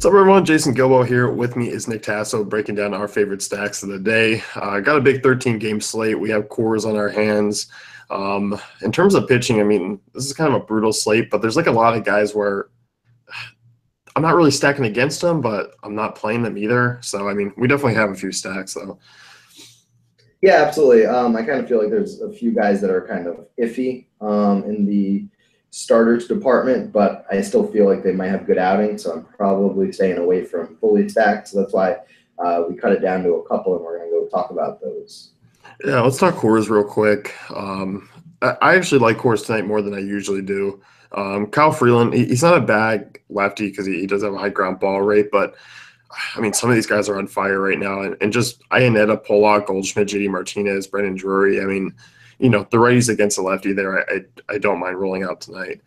What's up, everyone? Jason Gilbo here. With me is Nick Tasso breaking down our favorite stacks of the day. Got a big 13-game slate. We have cores on our hands. In terms of pitching, I mean, this is kind of a brutal slate, but there's like a lot of guys where I'm not really stacking against them, but I'm not playing them either. So, I mean, we definitely have a few stacks, though. Yeah, absolutely. I kind of feel like there's a few guys that are kind of iffy in the starters department, but I still feel like they might have good outings, so I'm probably staying away from fully stacked. So that's why we cut it down to a couple, and we're going to go talk about those. Yeah, let's talk cores real quick. I actually like cores tonight more than I usually do. Kyle Freeland, he's not a bad lefty because he does have a high ground ball rate, but I mean, some of these guys are on fire right now. And just Iannetta, Pollock, Goldschmidt, JD Martinez, Brendan Drury. I mean, you know, the righties against the lefty there, I don't mind rolling out tonight.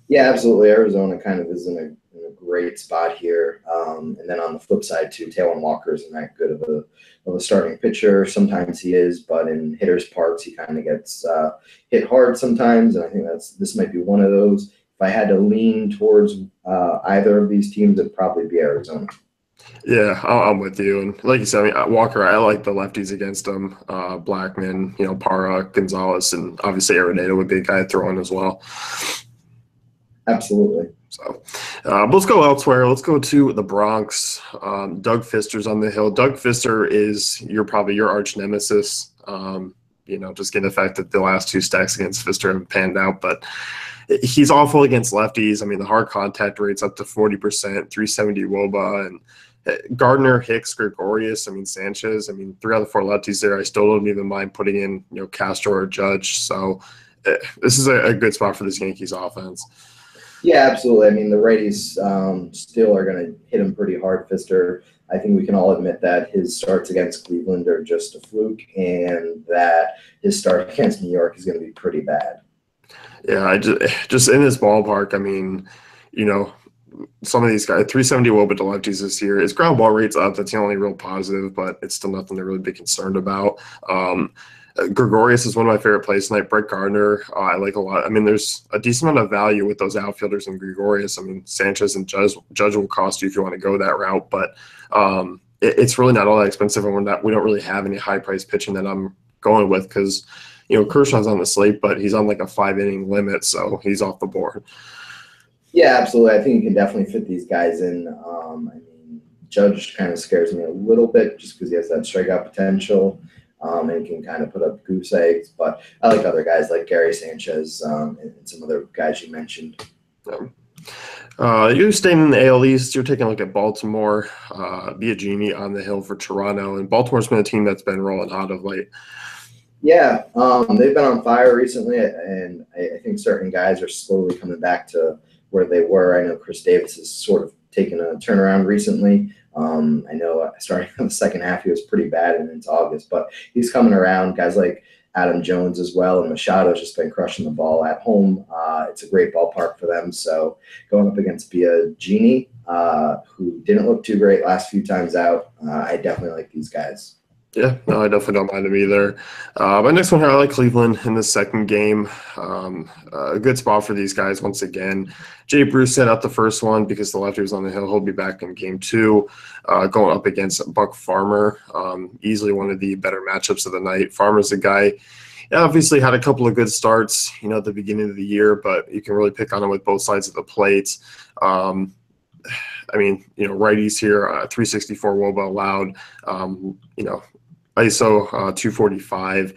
Yeah, absolutely. Arizona kind of is in a great spot here. And then on the flip side, too, Taylor Walker isn't that good of a starting pitcher. Sometimes he is, but in hitters' parks, he kind of gets hit hard sometimes. And I think this might be one of those. If I had to lean towards either of these teams, it'd probably be Arizona. Yeah, I'm with you. And like you said, I mean, Walker, I like the lefties against him. Blackman, you know, Parra, Gonzalez, and obviously Arenado would be a guy to throw in as well. Absolutely. So let's go elsewhere. Let's go to the Bronx. Doug Fister's on the hill. Doug Fister is probably your arch nemesis. You know, just given the fact that the last two stacks against Fister haven't panned out, but he's awful against lefties. I mean, the hard contact rate's up to 40%, 370 WOBA, and Gardner, Hicks, Gregorius, I mean, Sanchez. I mean, 3 out of 4 lefties there. I still don't even mind putting in, you know, Castro or Judge. So this is a good spot for this Yankees offense. Yeah, absolutely. I mean, the righties still are going to hit him pretty hard. Fister, I think we can all admit that his starts against Cleveland are just a fluke, and that his start against New York is going to be pretty bad. Yeah, I just in this ballpark, I mean, you know, some of these guys, 370 WOBA to lefties this year. His ground ball rate's up. That's the only real positive, but it's still nothing to really be concerned about. Gregorius is one of my favorite plays tonight. Brett Gardner, I like a lot. I mean, there's a decent amount of value with those outfielders in Gregorius. I mean, Sanchez and Judge will cost you if you want to go that route, but it's really not all that expensive, and we don't really have any high-priced pitching that I'm going with because, you know, Kershaw's on the slate, but he's on like a 5-inning limit, so he's off the board. Yeah, absolutely. I think you can definitely fit these guys in. I mean, Judge kind of scares me a little bit just because he has that strikeout potential and can kind of put up goose eggs. But I like other guys like Gary Sanchez and some other guys you mentioned. You're staying in the AL East. You're taking a look at Baltimore, Biagini on the hill for Toronto. And Baltimore's been a team that's been rolling hot of late. Yeah, they've been on fire recently, and I think certain guys are slowly coming back to where they were. I know Chris Davis has sort of taken a turnaround recently. I know starting in the second half he was pretty bad and into August, but he's coming around. Guys like Adam Jones as well, and Machado's just been crushing the ball at home. It's a great ballpark for them. So going up against Biagini, who didn't look too great last few times out, I definitely like these guys. Yeah, no, I definitely don't mind them either. My next one here, I like Cleveland in the second game. A good spot for these guys once again. Jay Bruce set out the first one because the lefty was on the hill. He'll be back in game 2, going up against Buck Farmer. Easily one of the better matchups of the night. Farmer's a guy, obviously had a couple of good starts, you know, at the beginning of the year, but you can really pick on him with both sides of the plate. I mean, you know, righties here, 364 WOBA allowed, you know, ISO 245.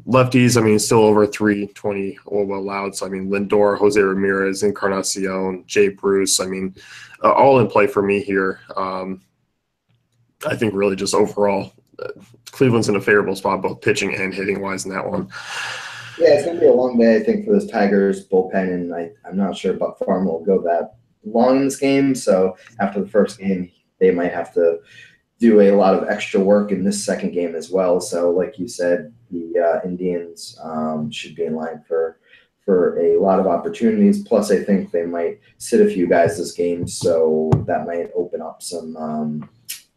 Lefties, I mean, still over 320 WOBA allowed. So, I mean, Lindor, Jose Ramirez, Encarnacion, Jay Bruce, I mean, all in play for me here. I think really just overall, Cleveland's in a favorable spot, both pitching and hitting wise in that one. Yeah, it's going to be a long day, I think, for this Tigers bullpen, and I'm not sure Buck Farmer will go that long in this game. So after the first game, they might have to do a lot of extra work in this second game as well. So like you said, the Indians should be in line for a lot of opportunities. Plus, I think they might sit a few guys this game, so that might open up some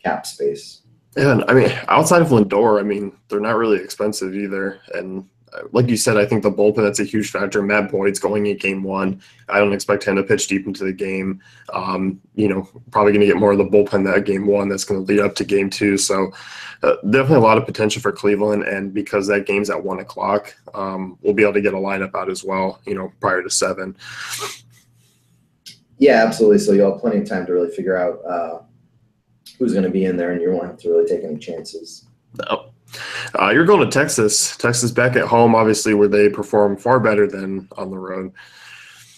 cap space. And I mean, outside of Lindor, I mean, they're not really expensive either. And like you said, I think the bullpen, that's a huge factor. Matt Boyd's going in game one. I don't expect him to pitch deep into the game. Probably going to get more of the bullpen that game one that's going to lead up to game two. So definitely a lot of potential for Cleveland. And because that game's at 1 o'clock, we'll be able to get a lineup out as well, prior to 7. Yeah, absolutely. So you'll have plenty of time to really figure out who's going to be in there, and you won't have to really take any chances. No. You're going to Texas. Texas back at home, obviously, where they perform far better than on the road.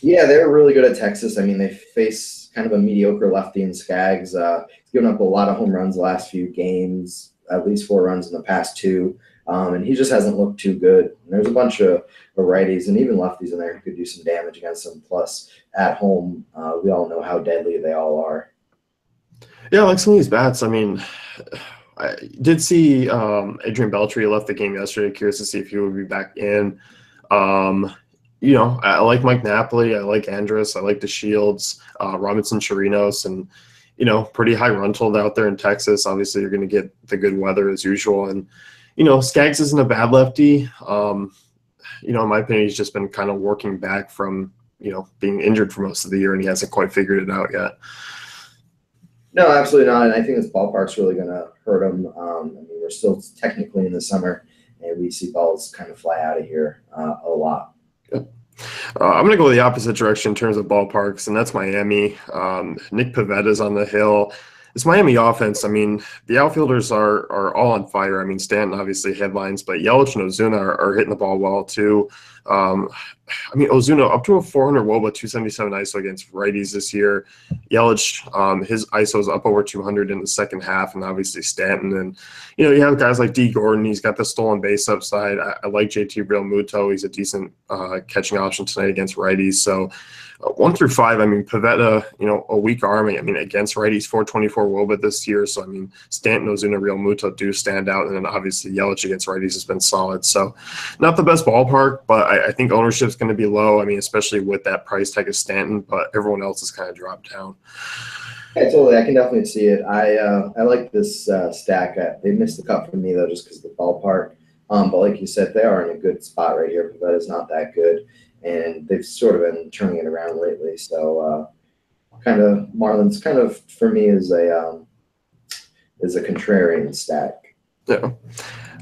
Yeah, they're really good at Texas. I mean, they face kind of a mediocre lefty in Skaggs. He's given up a lot of home runs the last few games, at least 4 runs in the past 2. And he just hasn't looked too good. And there's a bunch of righties and even lefties in there who could do some damage against him. Plus, at home, we all know how deadly they all are. Yeah, I like some of these bats. I mean, I did see Adrian Beltre left the game yesterday. Curious to see if he would be back in. I like Mike Napoli. I like Andrus. I like the Shields, Robinson Chirinos, and, pretty high run total out there in Texas. Obviously, you're going to get the good weather as usual. And, Skaggs isn't a bad lefty. In my opinion, he's just been kind of working back from, being injured for most of the year, and he hasn't quite figured it out yet. No, absolutely not. And I think this ballpark's really going to hurt him. We're still technically in the summer, and we see balls kind of fly out of here a lot. I'm going to go the opposite direction in terms of ballparks, and that's Miami. Nick Pavetta's on the hill. This Miami offense, I mean, the outfielders are all on fire. I mean, Stanton obviously headlines, but Yelich and Ozuna are hitting the ball well too. Ozuna up to a 400 WOBA, 277 ISO against righties this year. Yelich, his ISO is up over 200 in the second half, and obviously Stanton. And, you have guys like D. Gordon. He's got the stolen base upside. I like JT Realmuto. He's a decent catching option tonight against righties. So 1 through 5, I mean, Pivetta, a weak arm. I mean, against righties, 424 WOBA this year. So, I mean, Stanton, Ozuna, Realmuto do stand out. And then obviously Yelich against righties has been solid. So, not the best ballpark, but I think ownership's going to be low. I mean, especially with that price tag of Stanton, but everyone else has kind of dropped down. Yeah, totally. I can definitely see it. I like this stack. They missed the cut for me, though, just because of the ballpark. But like you said, they are in a good spot right here. Pavetta's not that good, and they've sort of been turning it around lately. So Marlins kind of, for me, is a contrarian stack. Yeah.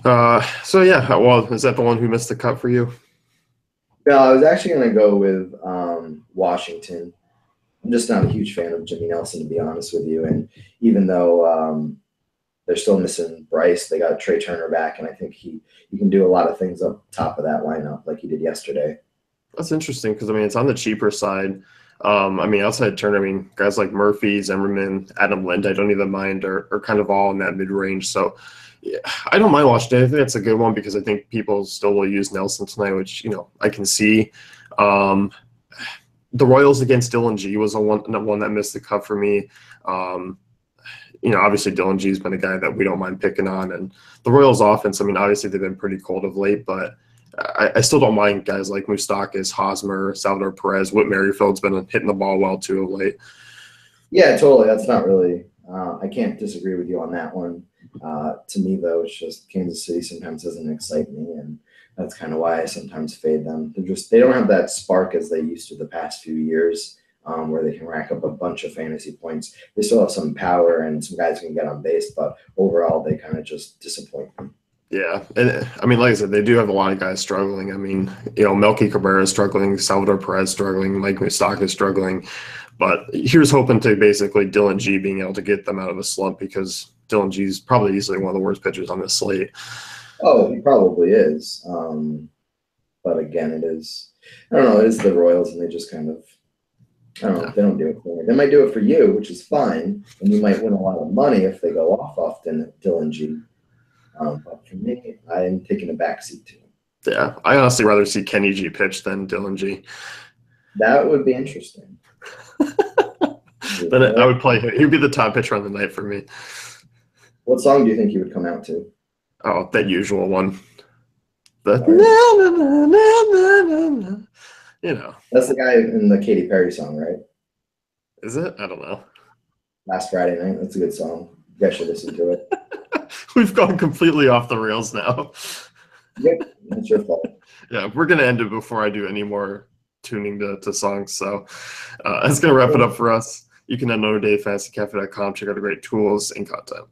Well, is that the one who missed the cut for you? No, I was actually going to go with Washington. I'm just not a huge fan of Jimmy Nelson, to be honest with you. And even though they're still missing Bryce, they got Trey Turner back, and I think he can do a lot of things up top of that lineup like he did yesterday. That's interesting because, I mean, it's on the cheaper side. Outside Turner, guys like Murphy, Zimmerman, Adam Lind, I don't even mind, are kind of all in that mid-range. So, yeah, I don't mind Washington. I think that's a good one because I think people still will use Nelson tonight, which, I can see. The Royals against Dylan G was one that missed the cut for me. Obviously Dylan G's been a guy that we don't mind picking on. And the Royals offense, obviously they've been pretty cold of late, but I still don't mind guys like Moustakas, Hosmer, Salvador Perez. Whit Merrifield's been hitting the ball well too of late. Yeah, totally. That's not really I can't disagree with you on that one. To me, though, it's just Kansas City sometimes doesn't excite me, and that's kind of why I sometimes fade them. They don't have that spark as they used to the past few years, where they can rack up a bunch of fantasy points. They still have some power and some guys can get on base, but overall they kind of just disappoint me. Yeah, and like I said, they do have a lot of guys struggling. Melky Cabrera is struggling, Salvador Perez struggling, Mike Moustakas is struggling. But here's hoping to basically Dylan G being able to get them out of a slump because Dylan G is probably easily one of the worst pitchers on this slate. Oh, he probably is. But again, it is the Royals, and they just kind of, they don't do it for me. They might do it for you, which is fine, and you might win a lot of money if they go off often, Dylan G. But for me, I'm taking a backseat to him. Yeah, I honestly rather see Kenny G pitch than Dylan G. That would be interesting. Then I would play him. He would be the top pitcher on the night for me. What song do you think he would come out to? Oh, that usual one. The na. That's the guy in the Katy Perry song, right? Is it? I don't know. Last Friday Night. That's a good song. You guys should listen to it. We've gone completely off the rails now. Yep, that's your fault. Yeah, we're gonna end it before I do any more tuning to songs. So that's gonna wrap it up for us. You can head over to fantasycafe.com, check out the great tools and content.